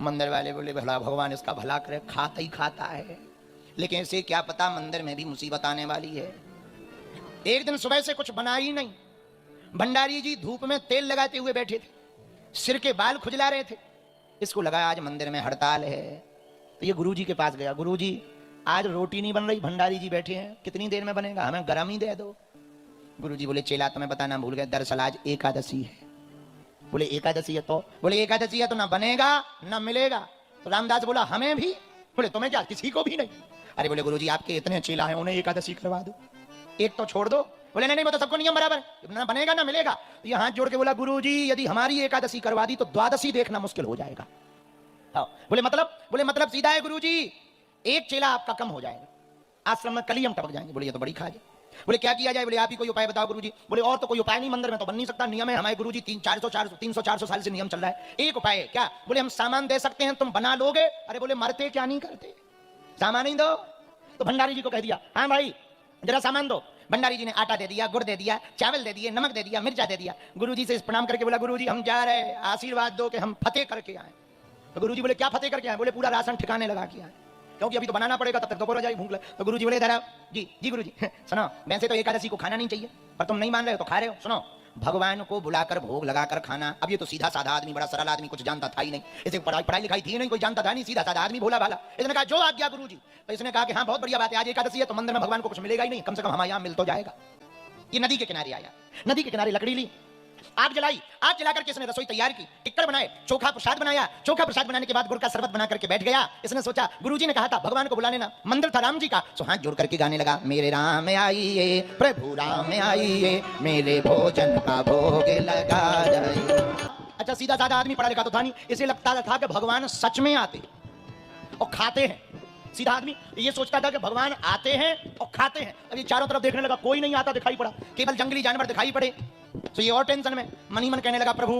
मंदिर वाले बोले भला भगवान इसका भला करे, खाता ही खाता है, लेकिन इसे क्या पता मंदिर में भी मुसीबत आने वाली है। एक दिन सुबह से कुछ बना ही नहीं, भंडारी जी धूप में तेल लगाते हुए बैठे थे, सिर के बाल खुजला रहे थे। इसको लगा आज मंदिर में हड़ताल है, तो ये गुरुजी के पास गया। गुरुजी आज रोटी नहीं बन रही, भंडारी जी बैठे हैं, कितनी देर में बनेगा, हमें गरम ही दे दो। गुरुजी बोले चेला तुम्हें बताना भूल गए, दरअसल आज एकादशी है। बोले एकादशी है तो? बोले एकादशी है तो ना बनेगा ना मिलेगा। तो रामदास बोला हमें भी? बोले तुम्हें क्या, किसी को भी नहीं? अरे बोले गुरुजी आपके इतने चेला हैं, उन्हें एकादशी करवा दो, एक तो छोड़ दो। बोले नहीं वो तो सबको नियम बराबर, ना बनेगा ना मिलेगा। तो ये हाथ जोड़ के बोला गुरुजी यदि हमारी एकादशी करवा दी तो द्वादशी देखना मुश्किल हो जाएगा। बोले मतलब सीधा है गुरुजी, एक चेला आपका कम हो जाएगा, आश्रम में कली हम टपक जाएंगे। बोले ये तो बड़ी खाज है। बोले क्या किया जाए? बोले आप ही कोई उपाय बताओ गुरुजी। बोले और तो कोई उपाय नहीं, मंदिर में तो बन नहीं सकता, नियम है हमारे गुरुजी 300-400 साल से नियम चल रहा है। एक उपाय है क्या? बोले हम सामान दे सकते हैं, तुम बना लोगे? अरे बोले मरते क्या नहीं करते, सामान ही दो। तो भंडारी जी को कह दिया हाँ भाई जरा सामान दो। भंडारी जी ने आटा दे दिया, गुड़ दे दिया, चावल दे दिए, नमक दे दिया, मिर्चा दे दिया। गुरुजी से प्रणाम करके बोला गुरुजी हम जा रहे, आशीर्वाद दो कि हम फतेह करके आए। तो गुरुजी बोले क्या फतेह करके आए? बोले पूरा राशन ठिकाने लगा के आए, क्योंकि अभी तो बनाना पड़ेगा, तब तक दोपहर हो जाएगी, भूख लगे। तो गुरुजी बोले इधर आओ। जी गुरुजी सुनो, वैसे तो एकादशी को खाना नहीं चाहिए, पर तुम नहीं मान रहे हो तो खा रहे हो। सुनो, भगवान को बुलाकर भोग लगाकर खाना। अब ये तो सीधा साधा आदमी, बड़ा सरल आदमी, कुछ जानता था ही नहीं, इसे पढ़ाई लिखाई थी नहीं, कोई जानता था नहीं, सीधा साधा आदमी, भोला भाला। इसने कहा जो आज्ञा गुरुजी। तो इसने कहा कि हाँ बहुत बढ़िया बात है, आज एकादशी है तो मंदिर में भगवान को कुछ मिलेगा ही नहीं, कम से कम हमारे यहाँ मिल तो जाएगा। ये नदी के किनारे आया, नदी के किनारे लकड़ी ली, आग जलाई, आग जला करके इसने रसोई तैयार की, टिक्कर बनाए, चोखा प्रसाद बनाया। चोखा प्रसाद बनाने के बाद गुड़ का शरबत बना करके बैठ गया। इसने सोचा गुरुजी ने कहा था भगवान को बुला लेना, मंदिर था राम जी का, सो हाथ जोड़ करके गाने लगा, मेरे राम आइए प्रभु राम आइए, मेरे भोजन का भोग लगा जाइए। अच्छा सीधा साधा आदमी, पढ़ा लिखा तो था नहीं, इसे लगता था कि भगवान सच में आते और खाते हैं। सीधा आदमी ये सोचता था कि भगवान आते हैं और खाते हैं। अब ये चारों तरफ देखने लगा, कोई नहीं आता दिखाई पड़ा, केवल जंगली जानवर दिखाई पड़े। तो ये और टेंशन में मन ही मन कहने लगा प्रभु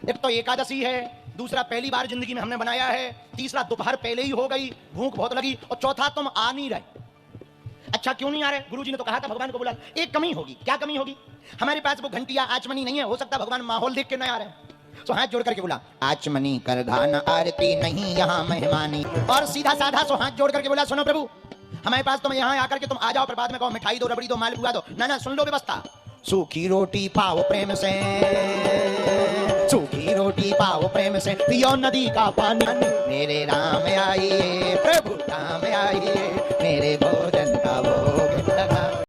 एक तो एकादशी है, दूसरा पहली बार जिंदगी में हमने बनाया है, तीसरा दोपहर पहले ही हो गई, भूख बहुत लगी, और चौथा तुम आ नहीं रहे। अच्छा क्यों नहीं आ रहे? गुरुजी ने तो कहा था भगवान को बुला। एक कमी होगी, क्या कमी होगी? हमारे पास वो घंटिया आचमनी नहीं है, हो सकता भगवान माहौल देख के न आ रहे हैं। तो हाथ जोड़ करके बोला आचमनी कर गाना आरती नहीं यहाँ मेहमानी। और सीधा साधा सो हाथ जोड़ करके बोला सुनो प्रभु हमारे पास तुम यहाँ आकर के तुम आ जाओ, पर बाद में कहो मिठाई दो, रबड़ी दो, मालपुआ दो, ना सुन लो व्यवस्था। सूखी रोटी पाओ प्रेम से, सूखी रोटी पाओ प्रेम से, पियो नदी का पानी, मेरे राम आइए प्रभु राम आइए, मेरे भोजन